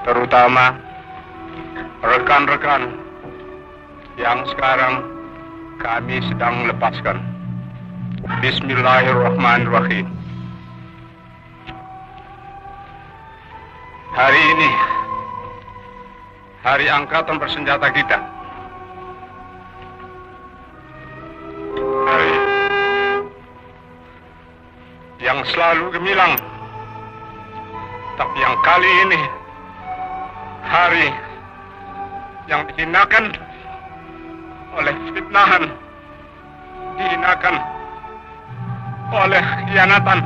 terutama rekan-rekan yang sekarang kami sedang lepaskan. Bismillahirrahmanirrahim. Hari ini hari angkatan bersenjata kita. Hari yang selalu gemilang, tapi yang kali ini hari yang dihinakan oleh fitnahan, dihinakan oleh khianatan,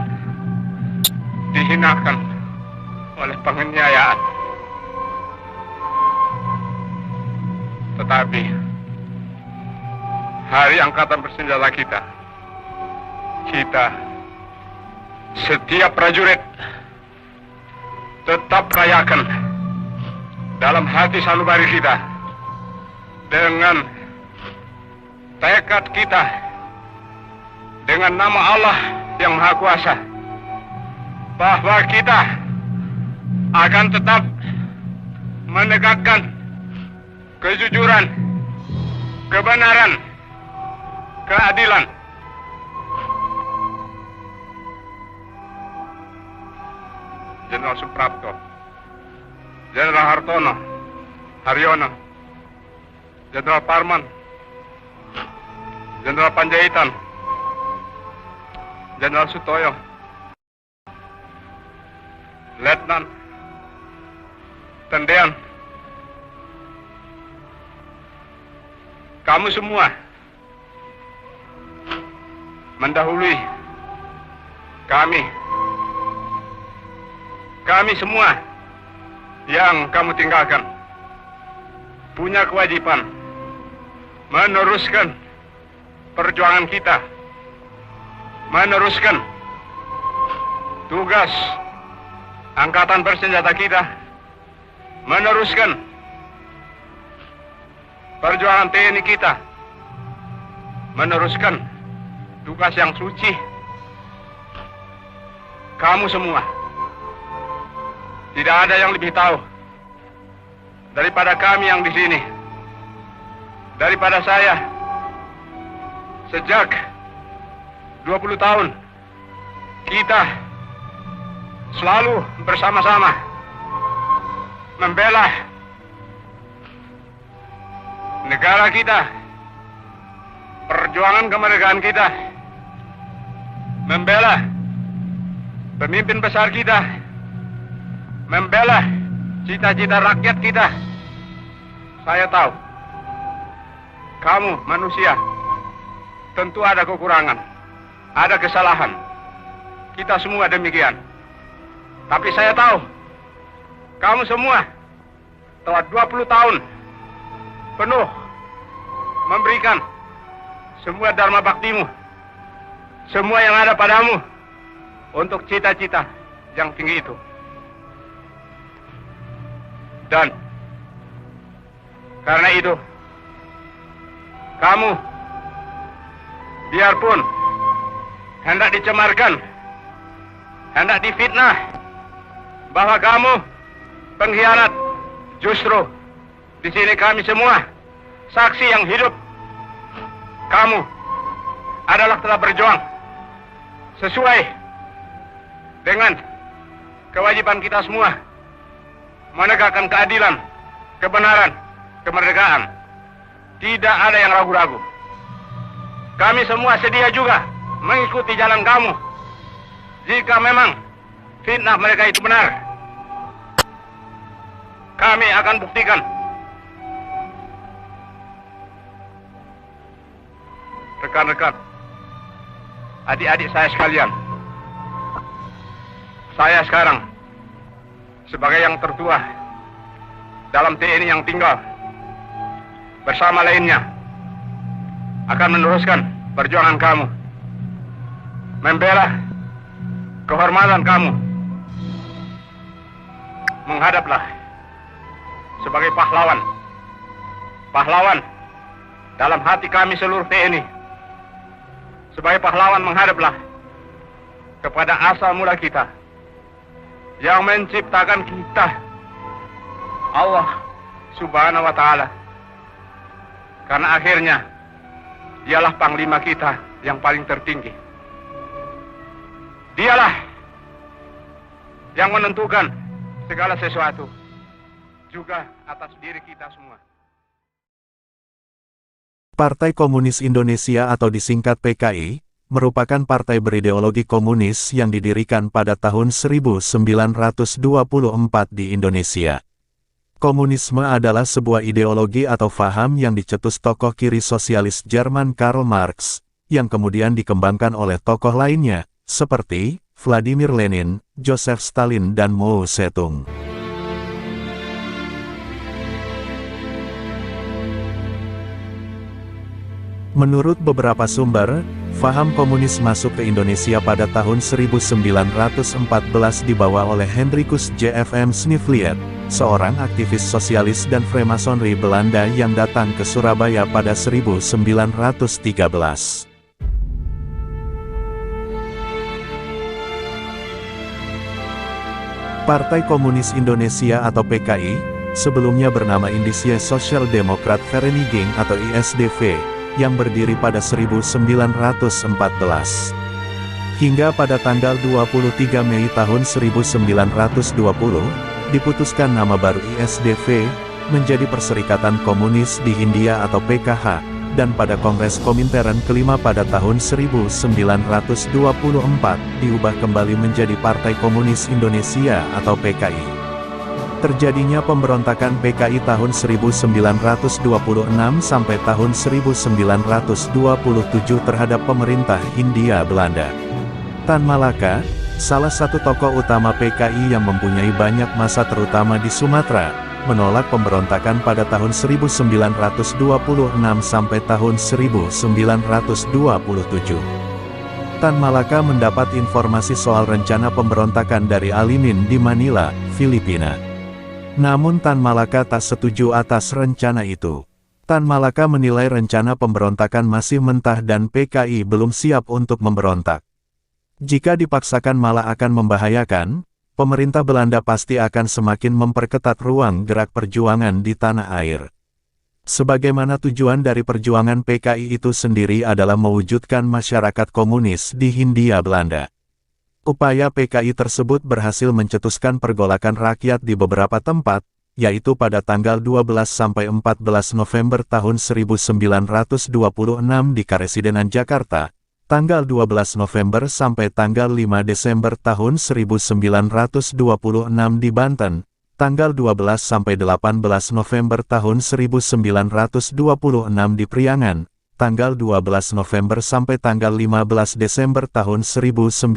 dihinakan oleh penganiayaan. Tetapi hari angkatan bersenjata kita, setiap prajurit tetap rayakan dalam hati sanubari kita dengan tekad kita, dengan nama Allah yang Maha Kuasa, bahwa kita akan tetap menegakkan kejujuran, kebenaran, keadilan. Jenderal Suprapto, Jenderal Hartono, Haryono, Jenderal Parman, Jenderal Panjaitan, Jenderal Sutoyo, Letnan Tendean, kamu semua mendahului kami semua yang kamu tinggalkan punya kewajiban meneruskan perjuangan kita, meneruskan tugas angkatan bersenjata kita, meneruskan perjuangan TNI kita, meneruskan tugas yang suci. Kamu semua, tidak ada yang lebih tahu daripada kami yang di sini, daripada saya. Sejak 20 tahun kita selalu bersama-sama membela negara kita, perjuangan kemerdekaan kita, membela pemimpin besar kita, membela cita-cita rakyat kita. Saya tahu kamu manusia tentu ada kekurangan, ada kesalahan. Kita semua demikian. Tapi saya tahu kamu semua telah 20 tahun penuh memberikan semua dharma baktimu, semua yang ada padamu untuk cita-cita yang tinggi itu. Dan karena itu, kamu biarpun hendak dicemarkan, hendak difitnah bahwa kamu pengkhianat, justru di sini kami semua saksi yang hidup. Kamu adalah telah berjuang sesuai dengan kewajiban kita semua, menegakkan keadilan, kebenaran, kemerdekaan. Tidak ada yang ragu-ragu. Kami semua sedia juga mengikuti jalan kamu. Jika memang fitnah mereka itu benar, kami akan buktikan. Rekan-rekan, adik-adik saya sekalian, saya sekarang sebagai yang tertua dalam TNI yang tinggal bersama lainnya akan meneruskan perjuangan kamu, membela kehormatan kamu. Menghadaplah sebagai pahlawan, pahlawan dalam hati kami seluruh TNI. Sebagai pahlawan menghadaplah kepada asal mula kita yang menciptakan kita, Allah Subhanahu wa Ta'ala. Karena akhirnya dialah panglima kita yang paling tertinggi. Dialah yang menentukan segala sesuatu, juga atas diri kita semua. Partai Komunis Indonesia atau disingkat PKI, merupakan partai berideologi komunis yang didirikan pada tahun 1924 di Indonesia. Komunisme adalah sebuah ideologi atau faham yang dicetus tokoh kiri sosialis Jerman Karl Marx, yang kemudian dikembangkan oleh tokoh lainnya, seperti Vladimir Lenin, Joseph Stalin dan Mao Zedong. Menurut beberapa sumber, faham komunis masuk ke Indonesia pada tahun 1914 dibawa oleh Hendrikus J.F.M. Sniveliet, seorang aktivis sosialis dan Freemasonry Belanda yang datang ke Surabaya pada 1913. Partai Komunis Indonesia atau PKI, sebelumnya bernama Indische Social Democrat Vereniging atau ISDV, yang berdiri pada 1914. Hingga pada tanggal 23 Mei tahun 1920, diputuskan nama baru ISDV, menjadi Perserikatan Komunis di Hindia atau PKH, dan pada Kongres Komintern kelima pada tahun 1924, diubah kembali menjadi Partai Komunis Indonesia atau PKI. Terjadinya pemberontakan PKI tahun 1926 sampai tahun 1927 terhadap pemerintah Hindia Belanda. Tan Malaka, salah satu tokoh utama PKI yang mempunyai banyak masa terutama di Sumatera, menolak pemberontakan pada tahun 1926 sampai tahun 1927. Tan Malaka mendapat informasi soal rencana pemberontakan dari Alimin di Manila, Filipina. Namun Tan Malaka tak setuju atas rencana itu. Tan Malaka menilai rencana pemberontakan masih mentah dan PKI belum siap untuk memberontak. Jika dipaksakan malah akan membahayakan, pemerintah Belanda pasti akan semakin memperketat ruang gerak perjuangan di tanah air. Sebagaimana tujuan dari perjuangan PKI itu sendiri adalah mewujudkan masyarakat komunis di Hindia Belanda. Upaya PKI tersebut berhasil mencetuskan pergolakan rakyat di beberapa tempat, yaitu pada tanggal 12–14 November tahun 1926 di Karesidenan Jakarta, tanggal 12 November sampai tanggal 5 Desember tahun 1926 di Banten, tanggal 12–18 November tahun 1926 di Priangan, tanggal 12 November sampai tanggal 15 Desember tahun 1926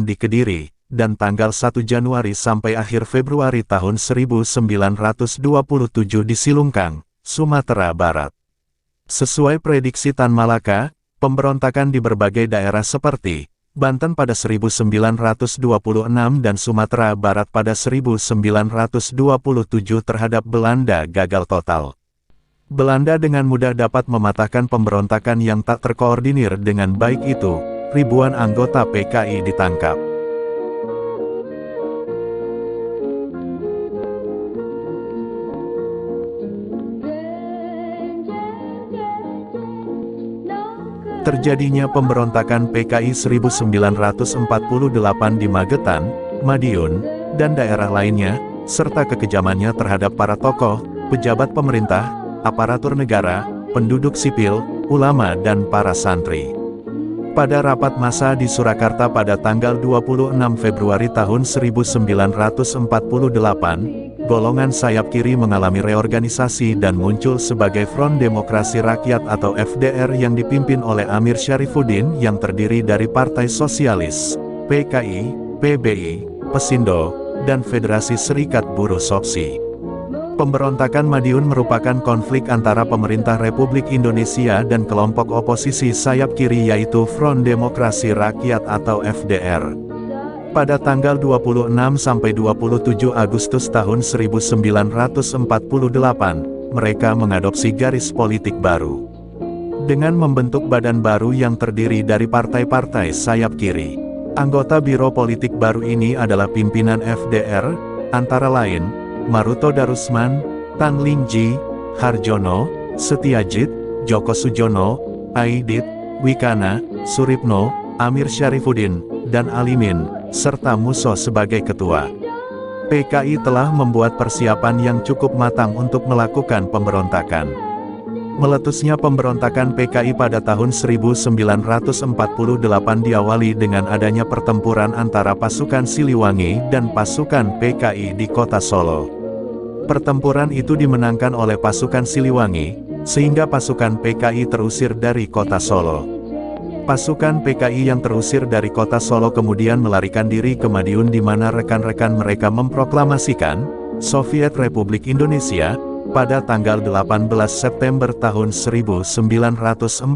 di Kediri, dan tanggal 1 Januari sampai akhir Februari tahun 1927 di Silungkang, Sumatera Barat. Sesuai prediksi Tan Malaka, pemberontakan di berbagai daerah seperti Banten pada 1926 dan Sumatera Barat pada 1927 terhadap Belanda gagal total. Belanda dengan mudah dapat mematahkan pemberontakan yang tak terkoordinir dengan baik itu, ribuan anggota PKI ditangkap. Terjadinya pemberontakan PKI 1948 di Magetan, Madiun, dan daerah lainnya, serta kekejamannya terhadap para tokoh, pejabat pemerintah, aparatur negara, penduduk sipil, ulama dan para santri. Pada rapat massa di Surakarta pada tanggal 26 Februari tahun 1948, golongan sayap kiri mengalami reorganisasi dan muncul sebagai Front Demokrasi Rakyat atau FDR yang dipimpin oleh Amir Syarifuddin yang terdiri dari Partai Sosialis, PKI, PBI, Pesindo, dan Federasi Serikat Buruh Soksi. Pemberontakan Madiun merupakan konflik antara pemerintah Republik Indonesia dan kelompok oposisi sayap kiri yaitu Front Demokrasi Rakyat atau FDR. Pada tanggal 26–27 Agustus tahun 1948, mereka mengadopsi garis politik baru. Dengan membentuk badan baru yang terdiri dari partai-partai sayap kiri. Anggota Biro Politik baru ini adalah pimpinan FDR, antara lain, Maruto Darusman, Tan Lingji, Harjono, Setiajit, Joko Sujono, Aidit, Wikana, Suripno, Amir Syarifuddin, dan Alimin, serta Musso sebagai ketua. PKI telah membuat persiapan yang cukup matang untuk melakukan pemberontakan. Meletusnya pemberontakan PKI pada tahun 1948 diawali dengan adanya pertempuran antara pasukan Siliwangi dan pasukan PKI di kota Solo. Pertempuran itu dimenangkan oleh pasukan Siliwangi, sehingga pasukan PKI terusir dari kota Solo. Pasukan PKI yang terusir dari kota Solo kemudian melarikan diri ke Madiun di mana rekan-rekan mereka memproklamasikan Soviet Republik Indonesia pada tanggal 18 September tahun 1948.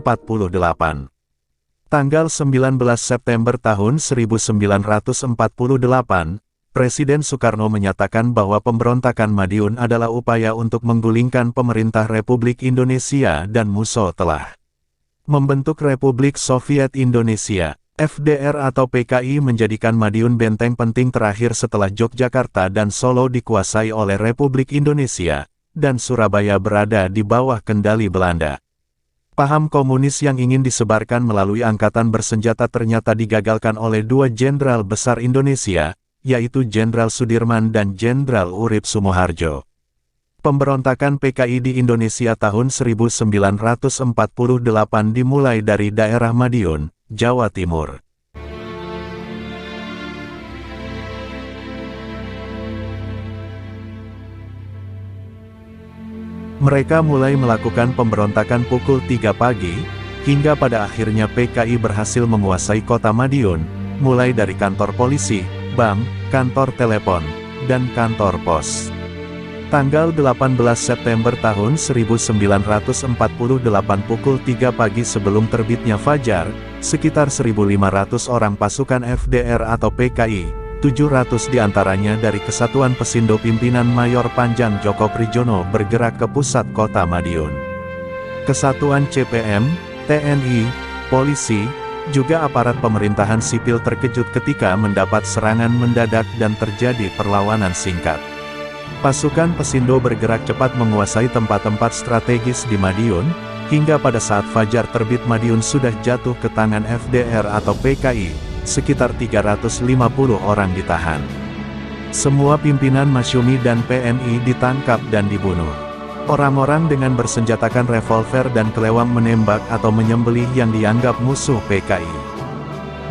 Tanggal 19 September tahun 1948, Presiden Soekarno menyatakan bahwa pemberontakan Madiun adalah upaya untuk menggulingkan pemerintah Republik Indonesia dan Musso telah membentuk Republik Soviet Indonesia. FDR atau PKI menjadikan Madiun benteng penting terakhir setelah Yogyakarta dan Solo dikuasai oleh Republik Indonesia, dan Surabaya berada di bawah kendali Belanda. Paham komunis yang ingin disebarkan melalui angkatan bersenjata ternyata digagalkan oleh dua jenderal besar Indonesia, yaitu Jenderal Sudirman dan Jenderal Urip Sumoharjo. Pemberontakan PKI di Indonesia tahun 1948 dimulai dari daerah Madiun, Jawa Timur. Mereka mulai melakukan pemberontakan pukul 3 pagi, hingga pada akhirnya PKI berhasil menguasai kota Madiun, mulai dari kantor polisi, bank, kantor telepon, dan kantor pos. Tanggal 18 September tahun 1948 pukul 3 pagi sebelum terbitnya fajar, sekitar 1.500 orang pasukan FDR atau PKI, 700 diantaranya dari Kesatuan Pesindo pimpinan Mayor Panjang Joko Prijono bergerak ke pusat kota Madiun. Kesatuan CPM, TNI, polisi, juga aparat pemerintahan sipil terkejut ketika mendapat serangan mendadak dan terjadi perlawanan singkat. Pasukan Pesindo bergerak cepat menguasai tempat-tempat strategis di Madiun, hingga pada saat fajar terbit Madiun sudah jatuh ke tangan FDR atau PKI, sekitar 350 orang ditahan. Semua pimpinan Masyumi dan PNI ditangkap dan dibunuh. Orang-orang dengan bersenjatakan revolver dan kelewang menembak atau menyembelih yang dianggap musuh PKI.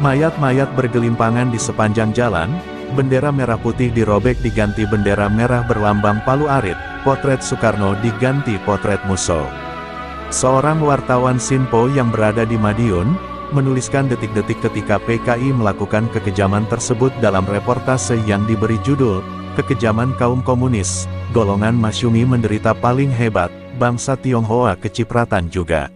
Mayat-mayat bergelimpangan di sepanjang jalan, bendera merah putih dirobek diganti bendera merah berlambang palu arit, potret Soekarno diganti potret Musso. Seorang wartawan Sinpo yang berada di Madiun, menuliskan detik-detik ketika PKI melakukan kekejaman tersebut dalam reportase yang diberi judul, Kekejaman Kaum Komunis, Golongan Masyumi Menderita Paling Hebat, Bangsa Tionghoa Kecipratan juga.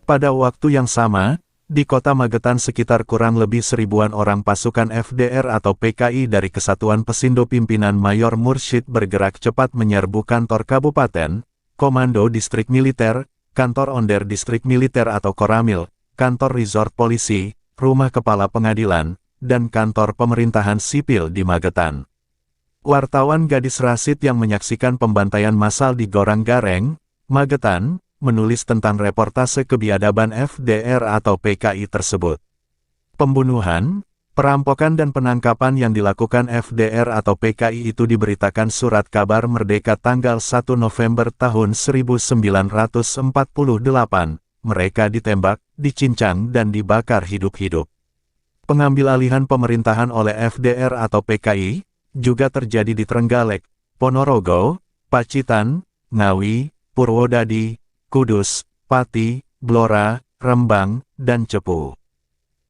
Pada waktu yang sama, di kota Magetan sekitar kurang lebih 1.000-an orang pasukan FDR atau PKI dari Kesatuan Pesindo pimpinan Mayor Mursyid bergerak cepat menyerbu kantor kabupaten, komando distrik militer, kantor onder distrik militer atau Koramil, kantor resort polisi, rumah kepala pengadilan, dan kantor pemerintahan sipil di Magetan. Wartawan Gadis Rasid yang menyaksikan pembantaian massal di Gorang Gareng, Magetan, menulis tentang reportase kebiadaban FDR atau PKI tersebut. Pembunuhan, perampokan dan penangkapan yang dilakukan FDR atau PKI itu diberitakan surat kabar Merdeka tanggal 1 November tahun 1948. Mereka ditembak, dicincang dan dibakar hidup-hidup. Pengambil alihan pemerintahan oleh FDR atau PKI, juga terjadi di Trenggalek, Ponorogo, Pacitan, Ngawi, Purwodadi, Kudus, Pati, Blora, Rembang, dan Cepu.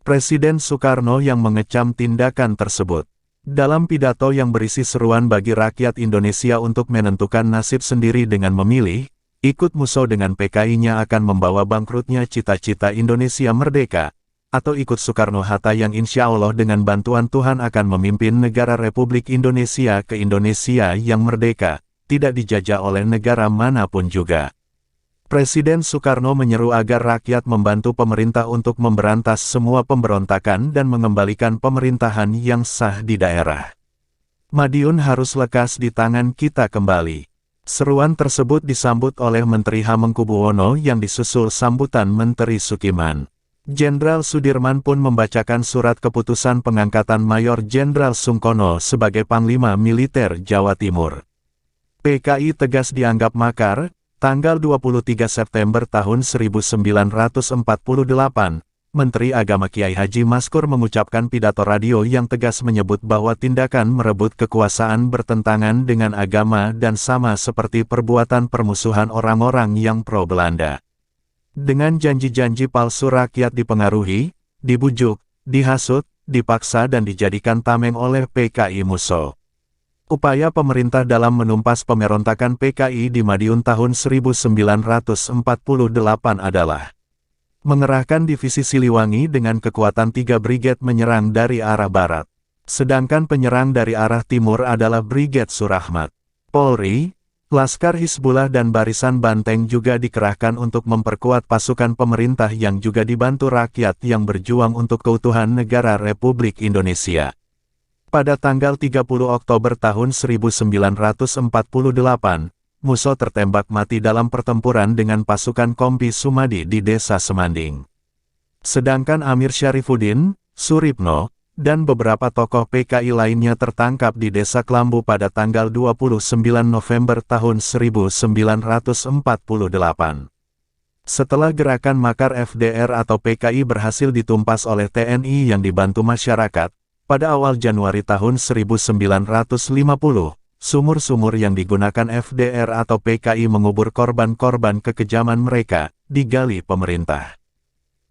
Presiden Soekarno yang mengecam tindakan tersebut. Dalam pidato yang berisi seruan bagi rakyat Indonesia untuk menentukan nasib sendiri dengan memilih, ikut Musso dengan PKI-nya akan membawa bangkrutnya cita-cita Indonesia merdeka, atau ikut Soekarno-Hatta yang insya Allah dengan bantuan Tuhan akan memimpin negara Republik Indonesia ke Indonesia yang merdeka, tidak dijajah oleh negara manapun juga. Presiden Soekarno menyeru agar rakyat membantu pemerintah untuk memberantas semua pemberontakan dan mengembalikan pemerintahan yang sah di daerah. Madiun harus lekas di tangan kita kembali. Seruan tersebut disambut oleh Menteri Hamengkubuwono yang disusul sambutan Menteri Sukiman. Jenderal Sudirman pun membacakan surat keputusan pengangkatan Mayor Jenderal Sungkono sebagai Panglima Militer Jawa Timur. PKI tegas dianggap makar. Tanggal 23 September tahun 1948, Menteri Agama Kiai Haji Maskur mengucapkan pidato radio yang tegas menyebut bahwa tindakan merebut kekuasaan bertentangan dengan agama dan sama seperti perbuatan permusuhan orang-orang yang pro-Belanda. Dengan janji-janji palsu rakyat dipengaruhi, dibujuk, dihasut, dipaksa dan dijadikan tameng oleh PKI musuh. Upaya pemerintah dalam menumpas pemberontakan PKI di Madiun tahun 1948 adalah mengerahkan divisi Siliwangi dengan kekuatan 3 brigade menyerang dari arah barat. Sedangkan penyerang dari arah timur adalah Brigade Surahmat. Polri, Laskar Hizbullah dan Barisan Banteng juga dikerahkan untuk memperkuat pasukan pemerintah yang juga dibantu rakyat yang berjuang untuk keutuhan negara Republik Indonesia. Pada tanggal 30 Oktober tahun 1948, Musso tertembak mati dalam pertempuran dengan pasukan Kompi Sumadi di Desa Semanding. Sedangkan Amir Syarifuddin, Suripno, dan beberapa tokoh PKI lainnya tertangkap di Desa Kelambu pada tanggal 29 November tahun 1948. Setelah gerakan makar FDR atau PKI berhasil ditumpas oleh TNI yang dibantu masyarakat, pada awal Januari tahun 1950, sumur-sumur yang digunakan FDR atau PKI mengubur korban-korban kekejaman mereka, digali pemerintah.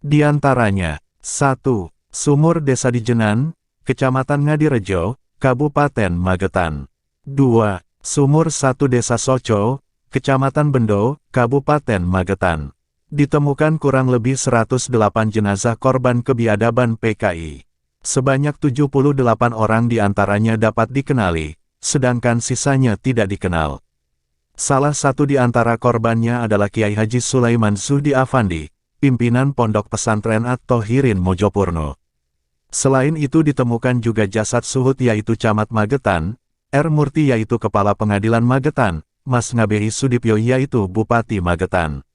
Di antaranya, 1. Sumur Desa Dijenan, Kecamatan Ngadirejo, Kabupaten Magetan. 2. Sumur 1 Desa Soco, Kecamatan Bendo, Kabupaten Magetan. Ditemukan kurang lebih 108 jenazah korban kebiadaban PKI. Sebanyak 78 orang diantaranya dapat dikenali, sedangkan sisanya tidak dikenal. Salah satu di antara korbannya adalah Kiai Haji Sulaiman Zuhdi Afandi, pimpinan Pondok Pesantren At-Thohirin Mojopurno. Selain itu ditemukan juga jasad Suhud yaitu Camat Magetan, R. Murti yaitu Kepala Pengadilan Magetan, Mas Ngabehi Sudipyo yaitu Bupati Magetan.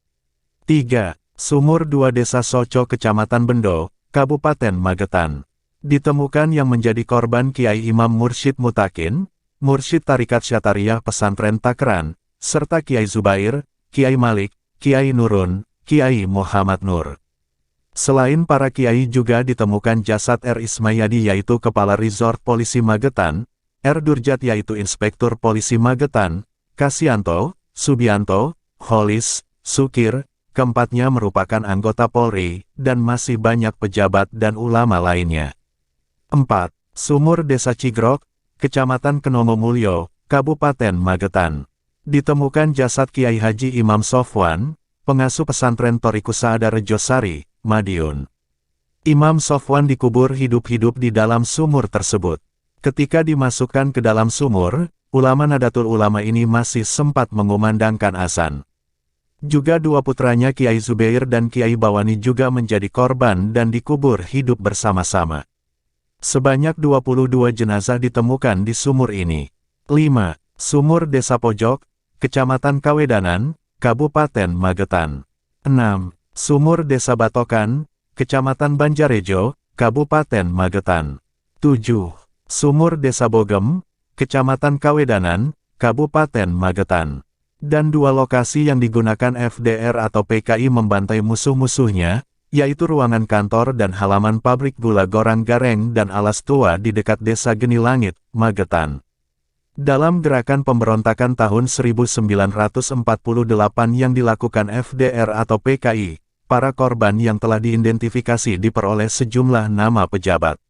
3. Sumur 2 Desa Soco Kecamatan Bendo, Kabupaten Magetan. Ditemukan yang menjadi korban Kiai Imam Mursyid Mutakin, Mursyid Tarikat Syatariyah Pesantren Takran, serta Kiai Zubair, Kiai Malik, Kiai Nurun, Kiai Muhammad Nur. Selain para kiai juga ditemukan jasad R. Ismayadi yaitu Kepala Resort Polisi Magetan, R. Durjat yaitu Inspektur Polisi Magetan, Kasianto, Subianto, Holis, Sukir, keempatnya merupakan anggota Polri, dan masih banyak pejabat dan ulama lainnya. 4. Sumur Desa Cigrok, Kecamatan Kenomo Mulyo, Kabupaten Magetan. Ditemukan jasad Kiai Haji Imam Sofwan, pengasuh pesantren Thoriqus Saada Rejosari, Madiun. Imam Sofwan dikubur hidup-hidup di dalam sumur tersebut. Ketika dimasukkan ke dalam sumur, ulama Nadatul Ulama ini masih sempat mengumandangkan azan. Juga 2 putranya Kiai Zubair dan Kiai Bawani juga menjadi korban dan dikubur hidup bersama-sama. Sebanyak 22 jenazah ditemukan di sumur ini. 5. Sumur Desa Pojok, Kecamatan Kawedanan, Kabupaten Magetan. 6. Sumur Desa Batokan, Kecamatan Banjarejo, Kabupaten Magetan. 7. Sumur Desa Bogem, Kecamatan Kawedanan, Kabupaten Magetan. Dan 2 lokasi yang digunakan FDR atau PKI membantai musuh-musuhnya, yaitu ruangan kantor dan halaman pabrik gula Gorang Gareng dan Alas Tua di dekat Desa Geni Langit, Magetan. Dalam gerakan pemberontakan tahun 1948 yang dilakukan FDR atau PKI, para korban yang telah diidentifikasi diperoleh sejumlah nama pejabat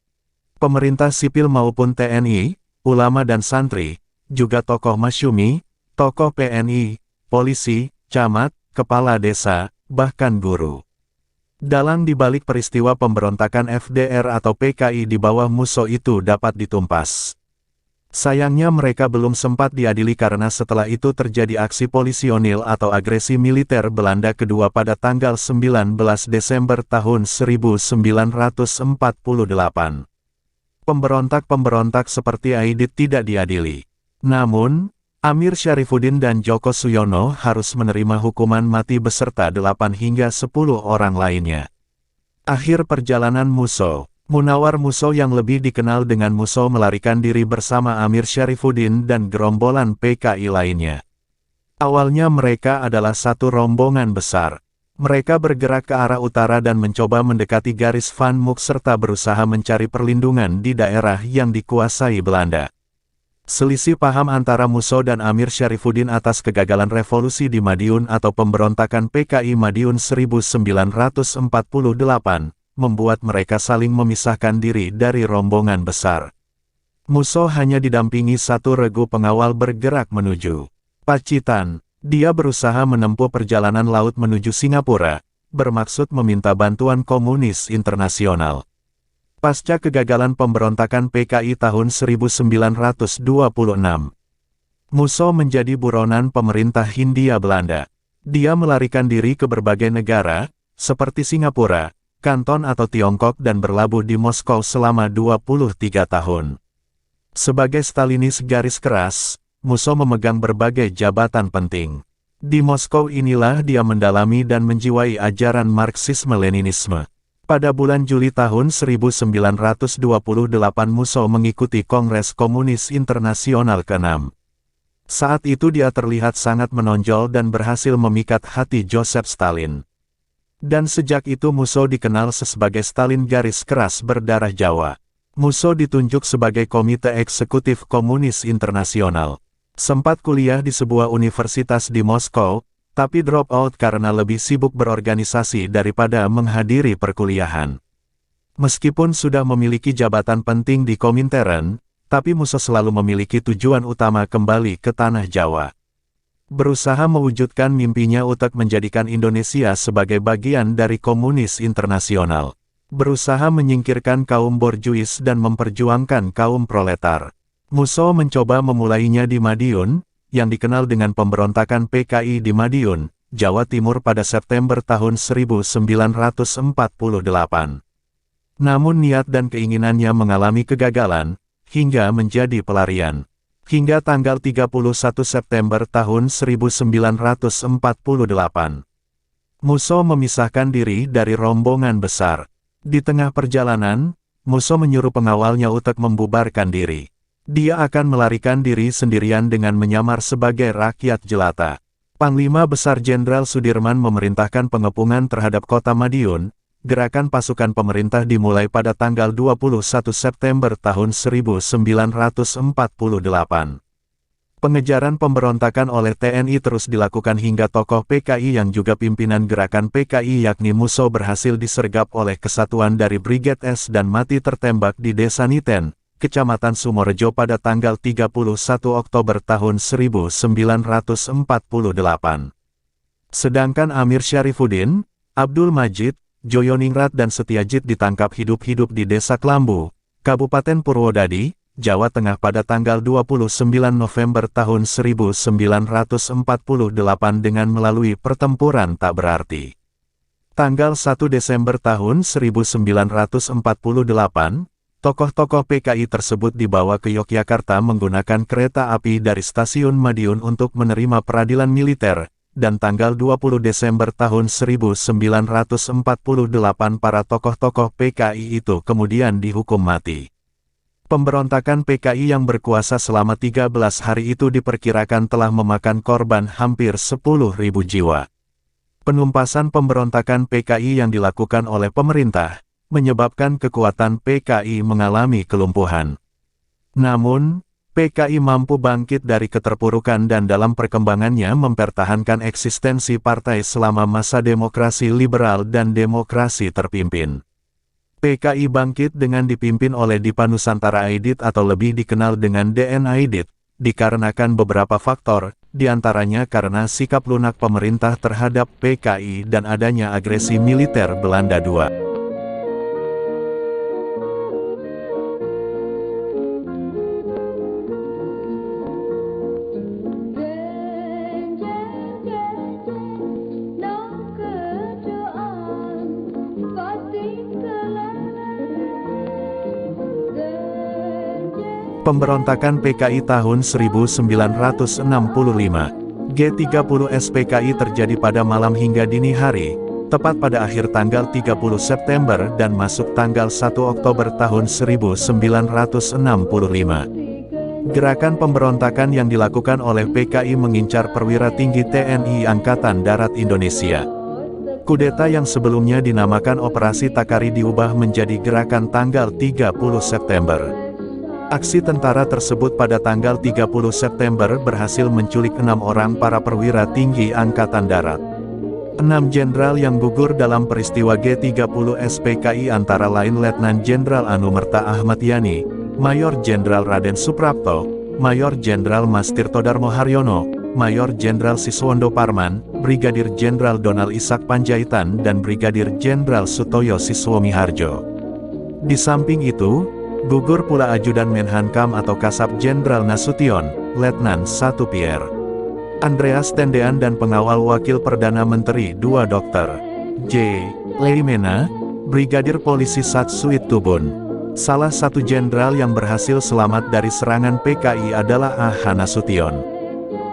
pemerintah sipil maupun TNI, ulama dan santri, juga tokoh masyumi, tokoh PNI, polisi, camat, kepala desa, bahkan guru. Dalang dibalik peristiwa pemberontakan FDR atau PKI di bawah Musso itu dapat ditumpas. Sayangnya mereka belum sempat diadili karena setelah itu terjadi aksi polisionil atau agresi militer Belanda kedua pada tanggal 19 Desember tahun 1948. Pemberontak-pemberontak seperti Aidit tidak diadili. Namun, Amir Syarifuddin dan Djoko Suyono harus menerima hukuman mati beserta 8 hingga 10 orang lainnya. Akhir perjalanan Musso. Munawar Musso yang lebih dikenal dengan Musso melarikan diri bersama Amir Syarifuddin dan gerombolan PKI lainnya. Awalnya mereka adalah satu rombongan besar. Mereka bergerak ke arah utara dan mencoba mendekati garis Van Mook serta berusaha mencari perlindungan di daerah yang dikuasai Belanda. Selisih paham antara Musso dan Amir Syarifuddin atas kegagalan revolusi di Madiun atau pemberontakan PKI Madiun 1948, membuat mereka saling memisahkan diri dari rombongan besar. Musso hanya didampingi satu regu pengawal bergerak menuju Pacitan. Dia berusaha menempuh perjalanan laut menuju Singapura, bermaksud meminta bantuan komunis internasional. Pasca kegagalan pemberontakan PKI tahun 1926, Musso menjadi buronan pemerintah Hindia Belanda. Dia melarikan diri ke berbagai negara, seperti Singapura, Kanton atau Tiongkok dan berlabuh di Moskow selama 23 tahun. Sebagai Stalinis garis keras, Musso memegang berbagai jabatan penting. Di Moskow inilah dia mendalami dan menjiwai ajaran Marxisme-Leninisme. Pada bulan Juli tahun 1928 Musso mengikuti Kongres Komunis Internasional ke-6. Saat itu dia terlihat sangat menonjol dan berhasil memikat hati Joseph Stalin. Dan sejak itu Musso dikenal sebagai Stalin garis keras berdarah Jawa. Musso ditunjuk sebagai Komite Eksekutif Komunis Internasional. Sempat kuliah di sebuah universitas di Moskow, tapi drop out karena lebih sibuk berorganisasi daripada menghadiri perkuliahan. Meskipun sudah memiliki jabatan penting di Komintern, tapi Musso selalu memiliki tujuan utama kembali ke Tanah Jawa. Berusaha mewujudkan mimpinya untuk menjadikan Indonesia sebagai bagian dari komunis internasional. Berusaha menyingkirkan kaum borjuis dan memperjuangkan kaum proletar. Musso mencoba memulainya di Madiun, yang dikenal dengan pemberontakan PKI di Madiun, Jawa Timur pada September tahun 1948. Namun niat dan keinginannya mengalami kegagalan, hingga menjadi pelarian. Hingga tanggal 31 September tahun 1948. Musso memisahkan diri dari rombongan besar. Di tengah perjalanan, Musso menyuruh pengawalnya untuk membubarkan diri. Dia akan melarikan diri sendirian dengan menyamar sebagai rakyat jelata. Panglima Besar Jenderal Sudirman memerintahkan pengepungan terhadap kota Madiun. Gerakan pasukan pemerintah dimulai pada tanggal 21 September tahun 1948. Pengejaran pemberontakan oleh TNI terus dilakukan hingga tokoh PKI yang juga pimpinan gerakan PKI yakni Musso berhasil disergap oleh kesatuan dari Brigade S dan mati tertembak di Desa Niten, Kecamatan Sumorejo pada tanggal 31 Oktober tahun 1948. Sedangkan Amir Syarifuddin, Abdul Majid, Joyoningrat dan Setiajid ditangkap hidup-hidup di Desa Klambu, Kabupaten Purwodadi, Jawa Tengah pada tanggal 29 November tahun 1948 dengan melalui pertempuran tak berarti. Tanggal 1 Desember tahun 1948, tokoh-tokoh PKI tersebut dibawa ke Yogyakarta menggunakan kereta api dari stasiun Madiun untuk menerima peradilan militer, dan tanggal 20 Desember tahun 1948 para tokoh-tokoh PKI itu kemudian dihukum mati. Pemberontakan PKI yang berkuasa selama 13 hari itu diperkirakan telah memakan korban hampir 10.000 jiwa. Penumpasan pemberontakan PKI yang dilakukan oleh pemerintah menyebabkan kekuatan PKI mengalami kelumpuhan. Namun, PKI mampu bangkit dari keterpurukan dan dalam perkembangannya mempertahankan eksistensi partai selama masa demokrasi liberal dan demokrasi terpimpin. PKI bangkit dengan dipimpin oleh Dipa Nusantara Aidit atau lebih dikenal dengan DN Aidit, dikarenakan beberapa faktor, diantaranya karena sikap lunak pemerintah terhadap PKI dan adanya agresi militer Belanda II. Pemberontakan PKI tahun 1965. G30 SPKI terjadi pada malam hingga dini hari, tepat pada akhir tanggal 30 September dan masuk tanggal 1 Oktober tahun 1965. Gerakan pemberontakan yang dilakukan oleh PKI mengincar perwira tinggi TNI Angkatan Darat Indonesia. Kudeta yang sebelumnya dinamakan Operasi Takari diubah menjadi Gerakan tanggal 30 September. Aksi tentara tersebut pada tanggal 30 September berhasil menculik 6 orang para perwira tinggi Angkatan Darat. 6 jenderal yang gugur dalam peristiwa G30 SPKI antara lain Letnan Jenderal Anumerta Ahmad Yani, Mayor Jenderal Raden Suprapto, Mayor Jenderal Mas Tirto Darmo Haryono, Mayor Jenderal Siswondo Parman, Brigadir Jenderal Donald Ishak Panjaitan dan Brigadir Jenderal Sutoyo Siswomiharjo. Di samping itu, gugur pula Ajudan Menhankam atau Kasab Jenderal Nasution, Letnan 1 Pierre Andreas Tendean dan pengawal Wakil Perdana Menteri 2 Dr. J. Leimena, Brigadir Polisi Satsuit Tubun. Salah satu jenderal yang berhasil selamat dari serangan PKI adalah Ah Nasution.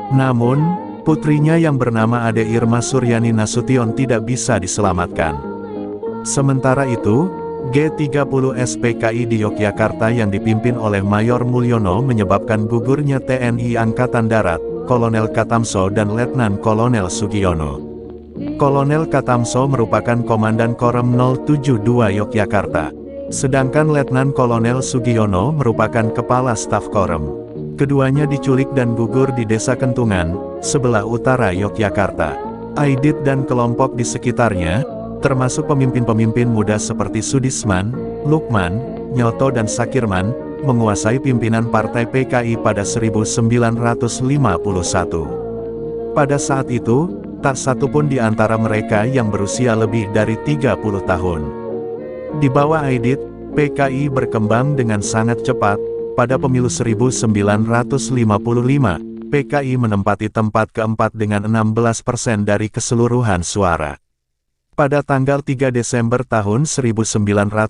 Namun, putrinya yang bernama Ade Irma Suryani Nasution tidak bisa diselamatkan. Sementara itu, G30 SPKI di Yogyakarta yang dipimpin oleh Mayor Mulyono menyebabkan gugurnya TNI Angkatan Darat, Kolonel Katamso dan Letnan Kolonel Sugiono. Kolonel Katamso merupakan Komandan Korem 072 Yogyakarta. Sedangkan Letnan Kolonel Sugiono merupakan Kepala Staf Korem. Keduanya diculik dan gugur di Desa Kentungan, sebelah utara Yogyakarta. Aidit dan kelompok di sekitarnya, termasuk pemimpin-pemimpin muda seperti Sudisman, Lukman, Nyoto dan Sakirman, menguasai pimpinan partai PKI pada 1951. Pada saat itu, tak satu pun di antara mereka yang berusia lebih dari 30 tahun. Di bawah Aidit, PKI berkembang dengan sangat cepat. Pada pemilu 1955, PKI menempati tempat keempat dengan 16% dari keseluruhan suara. Pada tanggal 3 Desember tahun 1957,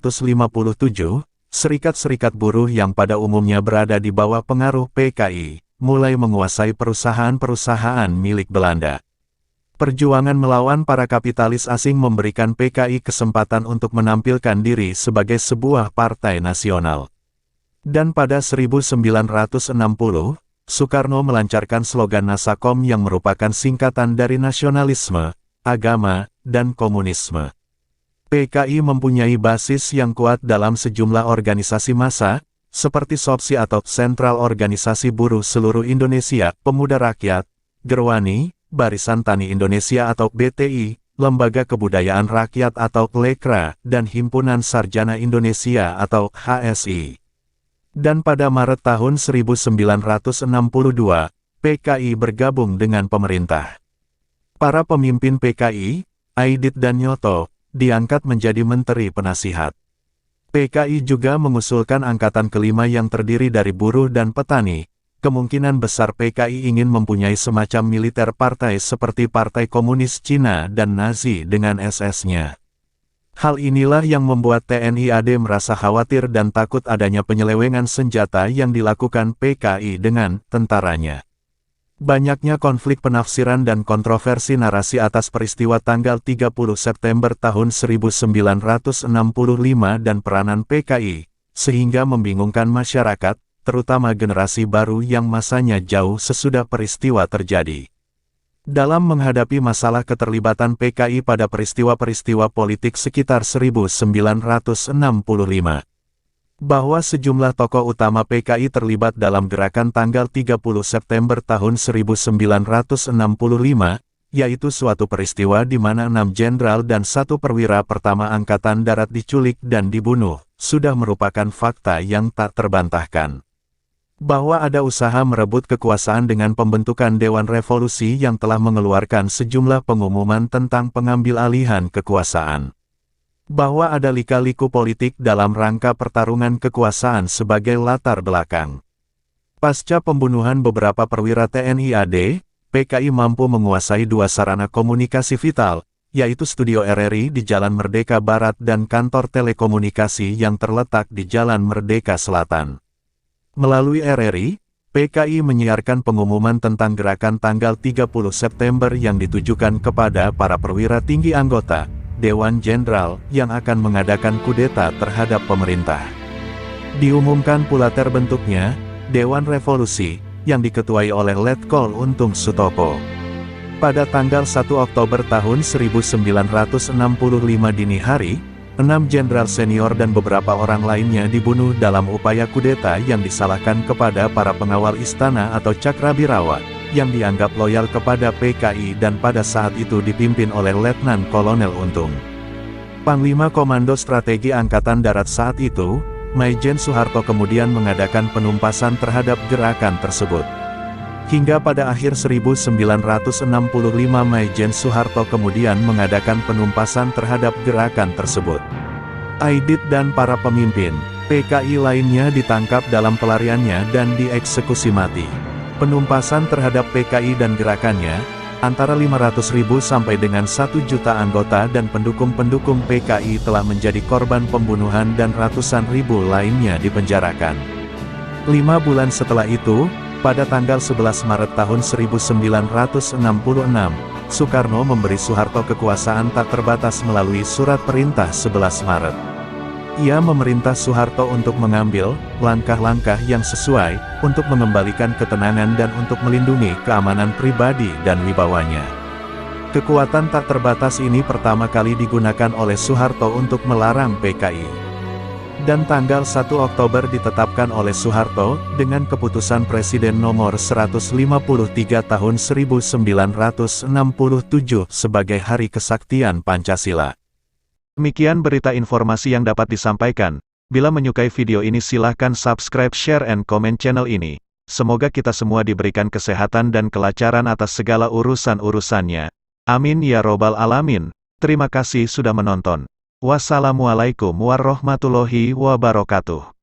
serikat-serikat buruh yang pada umumnya berada di bawah pengaruh PKI, mulai menguasai perusahaan-perusahaan milik Belanda. Perjuangan melawan para kapitalis asing memberikan PKI kesempatan untuk menampilkan diri sebagai sebuah partai nasional. Dan pada 1960, Soekarno melancarkan slogan Nasakom yang merupakan singkatan dari nasionalisme, agama, dan komunisme. PKI mempunyai basis yang kuat dalam sejumlah organisasi massa, seperti SOPSI atau Sentral Organisasi Buruh Seluruh Indonesia, Pemuda Rakyat, Gerwani, Barisan Tani Indonesia atau BTI, Lembaga Kebudayaan Rakyat atau LEKRA, dan Himpunan Sarjana Indonesia atau HSI. Dan pada Maret tahun 1962, PKI bergabung dengan pemerintah. Para pemimpin PKI, Aidit dan Nyoto, diangkat menjadi Menteri Penasihat. PKI juga mengusulkan angkatan kelima yang terdiri dari buruh dan petani. Kemungkinan besar PKI ingin mempunyai semacam militer partai seperti Partai Komunis Cina dan Nazi dengan SS-nya. Hal inilah yang membuat TNI AD merasa khawatir dan takut adanya penyelewengan senjata yang dilakukan PKI dengan tentaranya. Banyaknya konflik penafsiran dan kontroversi narasi atas peristiwa tanggal 30 September tahun 1965 dan peranan PKI, sehingga membingungkan masyarakat, terutama generasi baru yang masanya jauh sesudah peristiwa terjadi. Dalam menghadapi masalah keterlibatan PKI pada peristiwa-peristiwa politik sekitar 1965, bahwa sejumlah tokoh utama PKI terlibat dalam gerakan tanggal 30 September tahun 1965, yaitu suatu peristiwa di mana 6 jenderal dan 1 perwira pertama Angkatan Darat diculik dan dibunuh, sudah merupakan fakta yang tak terbantahkan. Bahwa ada usaha merebut kekuasaan dengan pembentukan Dewan Revolusi yang telah mengeluarkan sejumlah pengumuman tentang pengambil alihan kekuasaan. Bahwa ada lika-liku politik dalam rangka pertarungan kekuasaan sebagai latar belakang. Pasca pembunuhan beberapa perwira TNI AD, PKI mampu menguasai 2 sarana komunikasi vital, yaitu Studio RRI di Jalan Merdeka Barat dan kantor telekomunikasi yang terletak di Jalan Merdeka Selatan. Melalui RRI, PKI menyiarkan pengumuman tentang gerakan tanggal 30 September yang ditujukan kepada para perwira tinggi anggota Dewan Jenderal yang akan mengadakan kudeta terhadap pemerintah. Diumumkan pula terbentuknya Dewan Revolusi yang diketuai oleh Letkol Untung Sutopo. Pada tanggal 1 Oktober tahun 1965 dini hari, 6 jenderal senior dan beberapa orang lainnya dibunuh dalam upaya kudeta yang disalahkan kepada para pengawal istana atau Cakrabirawa, yang dianggap loyal kepada PKI dan pada saat itu dipimpin oleh Letnan Kolonel Untung. Panglima Komando Strategi Angkatan Darat saat itu, Maijen Soeharto kemudian mengadakan penumpasan terhadap gerakan tersebut. Hingga pada akhir 1965 Maijen Soeharto kemudian mengadakan penumpasan terhadap gerakan tersebut. Aidit dan para pemimpin PKI lainnya ditangkap dalam pelariannya dan dieksekusi mati. Penumpasan terhadap PKI dan gerakannya, antara 500.000 sampai dengan 1 juta anggota dan pendukung-pendukung PKI telah menjadi korban pembunuhan dan ratusan ribu lainnya dipenjarakan. 5 bulan setelah itu, pada tanggal 11 Maret tahun 1966, Soekarno memberi Soeharto kekuasaan tak terbatas melalui Surat Perintah 11 Maret. Ia memerintah Soeharto untuk mengambil langkah-langkah yang sesuai untuk mengembalikan ketenangan dan untuk melindungi keamanan pribadi dan wibawanya. Kekuatan tak terbatas ini pertama kali digunakan oleh Soeharto untuk melarang PKI. Dan tanggal 1 Oktober ditetapkan oleh Soeharto, dengan keputusan Presiden nomor 153 tahun 1967 sebagai Hari Kesaktian Pancasila. Demikian berita informasi yang dapat disampaikan. Bila menyukai video ini silahkan subscribe, share, and comment channel ini. Semoga kita semua diberikan kesehatan dan kelancaran atas segala urusan-urusannya. Amin ya robbal alamin. Terima kasih sudah menonton. Wassalamualaikum warahmatullahi wabarakatuh.